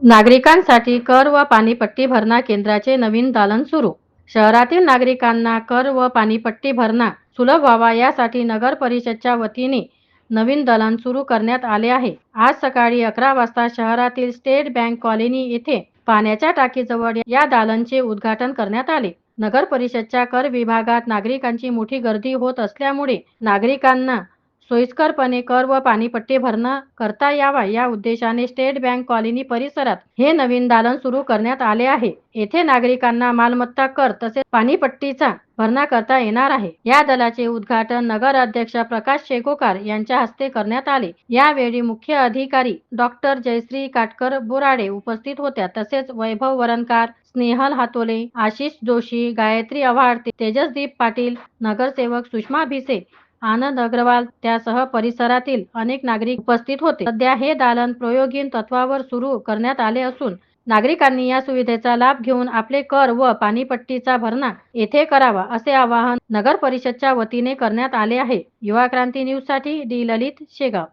नागरिकांसाठी कर व पाणीपट्टी भरणा केंद्राचे नवीन दालन सुरू. शहरातील नागरिकांना कर व पाणीपट्टी भरणा सुलभ व्हावा यासाठी नगर परिषदच्या वतीने नवीन दालन सुरू करण्यात आले आहे. आज सकाळी 11 वाजता शहरातील स्टेट बँक कॉलनी येथे पाण्याच्या टाकीजवळ या दालनचे उद्घाटन करण्यात आले. नगर परिषदच्या कर विभागात नागरिकांची मोठी गर्दी होत असल्यामुळे नागरिकांना सोयीस्करपणे कर व पाणीपट्टी भरणा करता यावा या उद्देशाने स्टेट बँक कॉलनी परिसरात हे नवीन दालन सुरू करण्यात आले आहे. येथे नागरिकांना मालमत्ता कर तसेच पाणीपट्टीचा भरणा करता येणार आहे. या दलाचे उद्घाटन नगर अध्यक्ष प्रकाश शेकोकार यांच्या हस्ते करण्यात आले. यावेळी मुख्य अधिकारी डॉक्टर जयश्री काटकर बोराडे उपस्थित होत्या. तसेच वैभव वरणकार, स्नेहल हातोले, आशिष जोशी, गायत्री आव्हाड, तेजसदीप पाटील, नगरसेवक सुषमा भिसे, आनंद अग्रवाल त्यासह परिसरातील अनेक नागरिक उपस्थित होते. सध्या हे दालन प्रायोगिक तत्वावर सुरू करण्यात आले असून नागरिकांनी या सुविधेचा लाभ घेऊन आपले कर व पाणीपट्टीचा भरणा येथे करावा असे आवाहन नगर परिषदच्या वतीने करण्यात आले आहे. युवा क्रांती न्यूजसाठी डी ललित, शेगाव.